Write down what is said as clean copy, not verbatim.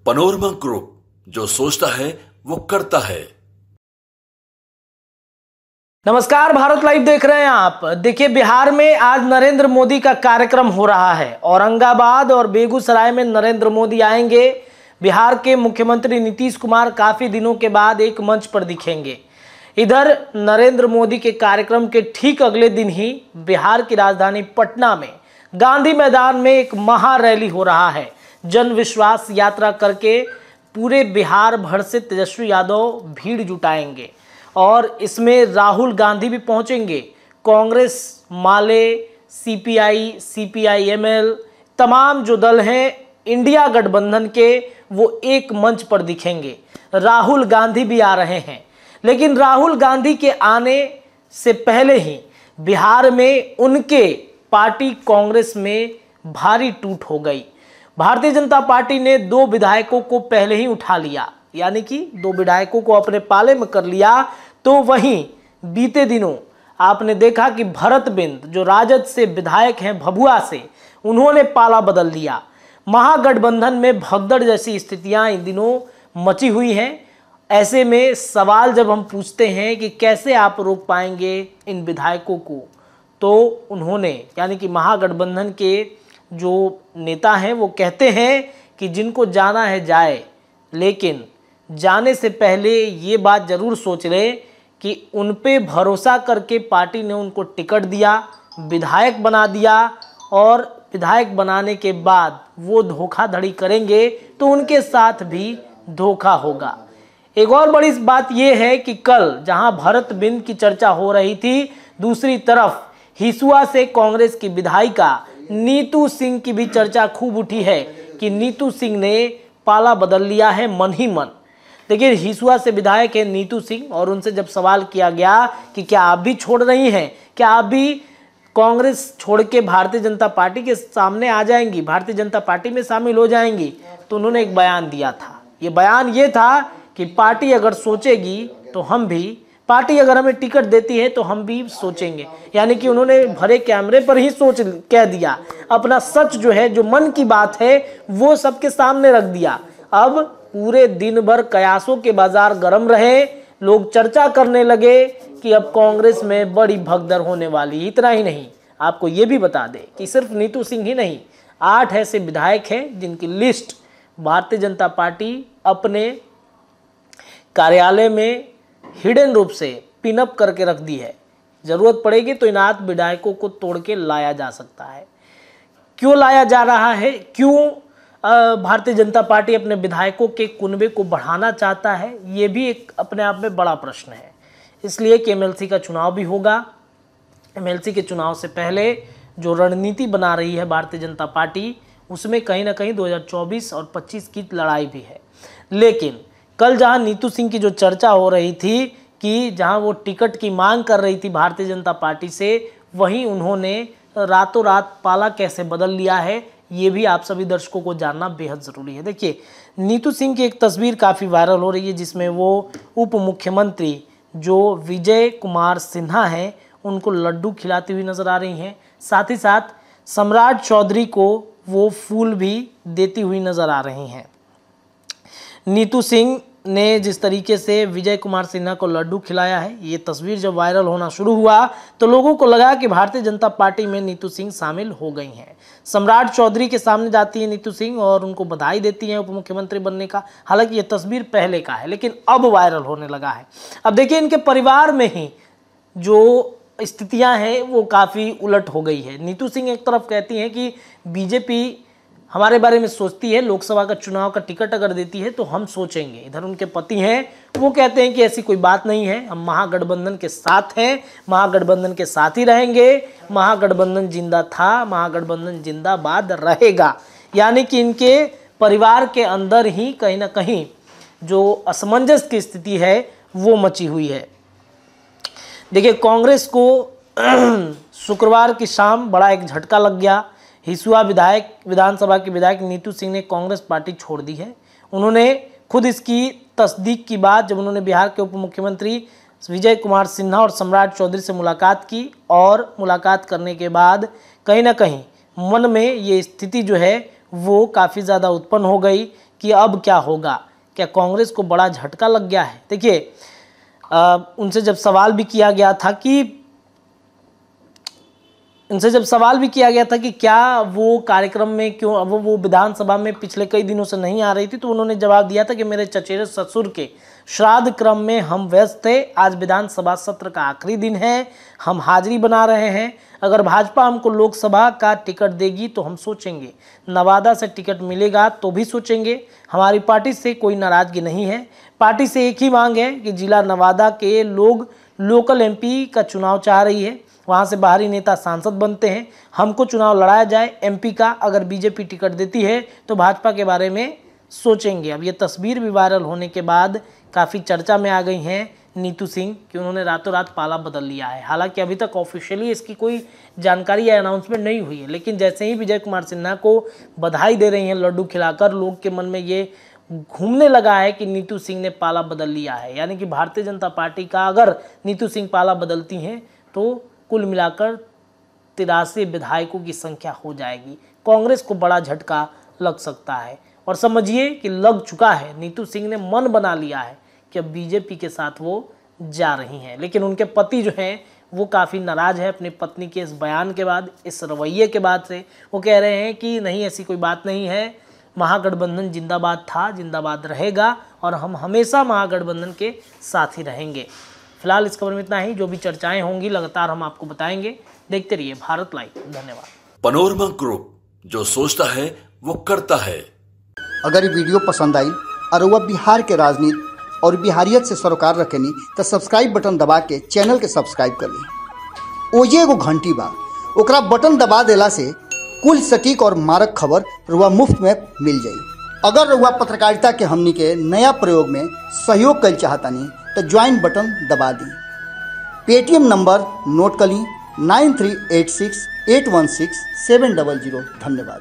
Panorama group, जो सोचता है वो करता है। नमस्कार, भारत लाइव देख रहे हैं आप। देखिए, बिहार में आज नरेंद्र मोदी का कार्यक्रम हो रहा है। औरंगाबाद और बेगूसराय में नरेंद्र मोदी आएंगे। बिहार के मुख्यमंत्री नीतीश कुमार काफी दिनों के बाद एक मंच पर दिखेंगे। इधर नरेंद्र मोदी के कार्यक्रम के ठीक अगले दिन ही बिहार की राजधानी पटना में गांधी मैदान में एक महा रैली हो रहा है। जन विश्वास यात्रा करके पूरे बिहार भर से तेजस्वी यादव भीड़ जुटाएंगे और इसमें राहुल गांधी भी पहुंचेंगे। कांग्रेस, माले, सीपीआई, सीपीआई-एमएल, तमाम जो दल हैं इंडिया गठबंधन के, वो एक मंच पर दिखेंगे। राहुल गांधी भी आ रहे हैं, लेकिन राहुल गांधी के आने से पहले ही बिहार में उनके पार्टी कांग्रेस में भारी टूट हो गई। भारतीय जनता पार्टी ने 2 विधायकों को पहले ही उठा लिया, यानी कि 2 विधायकों को अपने पाले में कर लिया। तो वहीं बीते दिनों आपने देखा कि भरत बिंद, जो राजद से विधायक हैं भभुआ से, उन्होंने पाला बदल दिया। महागठबंधन में भगदड़ जैसी स्थितियां इन दिनों मची हुई हैं। ऐसे में सवाल जब हम पूछते हैं कि कैसे आप रोक पाएंगे इन विधायकों को, तो उन्होंने, यानी कि महागठबंधन के जो नेता हैं, वो कहते हैं कि जिनको जाना है जाए, लेकिन जाने से पहले ये बात जरूर सोच लें कि उन पे भरोसा करके पार्टी ने उनको टिकट दिया, विधायक बना दिया, और विधायक बनाने के बाद वो धोखाधड़ी करेंगे तो उनके साथ भी धोखा होगा। एक और बड़ी बात यह है कि कल जहां भरत बिंद की चर्चा हो रही थी, दूसरी तरफ हिसुआ से कांग्रेस की विधायिका नीतू सिंह की भी चर्चा खूब उठी है कि नीतू सिंह ने पाला बदल लिया है मन ही मन। देखिए, हिसुआ से विधायक है नीतू सिंह, और उनसे जब सवाल किया गया कि क्या आप भी छोड़ रही हैं, क्या आप भी कांग्रेस छोड़ के भारतीय जनता पार्टी के सामने आ जाएंगी, भारतीय जनता पार्टी में शामिल हो जाएंगी, तो उन्होंने एक बयान दिया था। ये बयान ये था कि पार्टी अगर सोचेगी तो हम भी, पार्टी अगर हमें टिकट देती है तो हम भी सोचेंगे। यानी कि उन्होंने भरे कैमरे पर ही सोच कह दिया, अपना सच जो है, जो मन की बात है, वो सबके सामने रख दिया। अब पूरे दिन भर कयासों के बाजार गर्म रहे, लोग चर्चा करने लगे कि अब कांग्रेस में बड़ी भगदड़ होने वाली। इतना ही नहीं, आपको ये भी बता दें कि सिर्फ नीतू सिंह ही नहीं, 8 ऐसे विधायक हैं जिनकी लिस्ट भारतीय जनता पार्टी अपने कार्यालय में हिडन रूप से पिनअप करके रख दी है। जरूरत पड़ेगी तो इन 8 विधायकों को तोड़ के लाया जा सकता है। क्यों लाया जा रहा है, क्यों भारतीय जनता पार्टी अपने विधायकों के कुनबे को बढ़ाना चाहता है, ये भी एक अपने आप में बड़ा प्रश्न है। इसलिए कि एमएलसी का चुनाव भी होगा। एमएलसी के चुनाव से पहले जो रणनीति बना रही है भारतीय जनता पार्टी, उसमें कहीं ना कहीं 2024 और 25 की लड़ाई भी है। लेकिन कल जहां नीतू सिंह की जो चर्चा हो रही थी कि जहां वो टिकट की मांग कर रही थी भारतीय जनता पार्टी से, वहीं उन्होंने रातों रात पाला कैसे बदल लिया है, ये भी आप सभी दर्शकों को जानना बेहद ज़रूरी है। देखिए, नीतू सिंह की एक तस्वीर काफ़ी वायरल हो रही है, जिसमें वो उप मुख्यमंत्री जो विजय कुमार सिन्हा हैं, उनको लड्डू खिलाती हुई नज़र आ रही हैं। साथ ही साथ सम्राट चौधरी को वो फूल भी देती हुई नज़र आ रही हैं। नीतू सिंह ने जिस तरीके से विजय कुमार सिन्हा को लड्डू खिलाया है, ये तस्वीर जब वायरल होना शुरू हुआ तो लोगों को लगा कि भारतीय जनता पार्टी में नीतू सिंह शामिल हो गई हैं। सम्राट चौधरी के सामने जाती है नीतू सिंह और उनको बधाई देती हैं उप मुख्यमंत्री बनने का। हालांकि ये तस्वीर पहले का है, लेकिन अब वायरल होने लगा है। अब देखिए, इनके परिवार में ही जो स्थितियां हैं वो काफ़ी उलट हो गई है। नीतू सिंह एक तरफ कहती हैं कि बीजेपी हमारे बारे में सोचती है, लोकसभा का चुनाव का टिकट अगर देती है तो हम सोचेंगे। इधर उनके पति हैं, वो कहते हैं कि ऐसी कोई बात नहीं है, हम महागठबंधन के साथ हैं, महागठबंधन के साथ ही रहेंगे, महागठबंधन जिंदा था, महागठबंधन जिंदाबाद रहेगा। यानी कि इनके परिवार के अंदर ही कहीं ना कहीं जो असमंजस की स्थिति है वो मची हुई है। देखिए, कांग्रेस को शुक्रवार की शाम बड़ा एक झटका लग गया। हिसुआ विधानसभा की विधायक नीतू सिंह ने कांग्रेस पार्टी छोड़ दी है। उन्होंने खुद इसकी तस्दीक की बात जब उन्होंने बिहार के उप मुख्यमंत्री विजय कुमार सिन्हा और सम्राट चौधरी से मुलाकात की, और मुलाकात करने के बाद कहीं ना कहीं मन में ये स्थिति जो है वो काफ़ी ज़्यादा उत्पन्न हो गई कि अब क्या होगा, क्या कांग्रेस को बड़ा झटका लग गया है। देखिए उनसे जब सवाल भी किया गया था कि क्या वो कार्यक्रम में क्यों वो विधानसभा में पिछले कई दिनों से नहीं आ रही थी, तो उन्होंने जवाब दिया था कि मेरे चचेरे ससुर के श्राद्ध क्रम में हम व्यस्त थे, आज विधानसभा सत्र का आखिरी दिन है, हम हाजिरी बना रहे हैं, अगर भाजपा हमको लोकसभा का टिकट देगी तो हम सोचेंगे, नवादा से टिकट मिलेगा तो भी सोचेंगे, हमारी पार्टी से कोई नाराजगी नहीं है, पार्टी से एक ही मांग है कि जिला नवादा के लोग लोकल एमपी का चुनाव चाह रही है, वहाँ से बाहरी नेता सांसद बनते हैं, हमको चुनाव लड़ाया जाए एमपी का, अगर बीजेपी टिकट देती है तो भाजपा के बारे में सोचेंगे। अब ये तस्वीर भी वायरल होने के बाद काफ़ी चर्चा में आ गई हैं नीतू सिंह कि उन्होंने रातों रात पाला बदल लिया है। हालांकि अभी तक ऑफिशियली इसकी कोई जानकारी या अनाउंसमेंट नहीं हुई है, लेकिन जैसे ही विजय कुमार सिन्हा को बधाई दे रही हैं लड्डू खिलाकर, लोग के मन में ये घूमने लगा है कि नीतू सिंह ने पाला बदल लिया है। यानी कि भारतीय जनता पार्टी का अगर नीतू सिंह पाला बदलती हैं तो कुल मिलाकर 83 विधायकों की संख्या हो जाएगी। कांग्रेस को बड़ा झटका लग सकता है और समझिए कि लग चुका है। नीतू सिंह ने मन बना लिया है कि अब बीजेपी के साथ वो जा रही हैं, लेकिन उनके पति जो हैं वो काफ़ी नाराज़ है अपनी पत्नी के इस बयान के बाद, इस रवैये के बाद से। वो कह रहे हैं कि नहीं, ऐसी कोई बात नहीं है, महागठबंधन जिंदाबाद था, जिंदाबाद रहेगा और हम हमेशा महागठबंधन के साथ ही रहेंगे। फिलहाल इस खबर में इतना ही, जो भी चर्चाएं होंगी लगातार हम आपको बताएंगे। देखते रहिए भारत लाइव। धन्यवाद। पनोरमा ग्रुप, जो सोचता है वो करता है। अगर ये वीडियो पसंद आई और वह बिहार के राजनीति और बिहारियत से सरोकार रखेनी तो सब्सक्राइब बटन दबा के चैनल के सब्सक्राइब कर ली। ओजे एगो घंटी बा, ओकरा बटन दबा देला से कुल सटीक और मारक खबर रुआ मुफ्त में मिल जाई। अगर रुआ पत्रकारिता के हमनी के नया प्रयोग में सहयोग कर चाहतानी तो ज्वाइन बटन दबा दी। पेटीएम नंबर नोट कर ली 9386816700। धन्यवाद।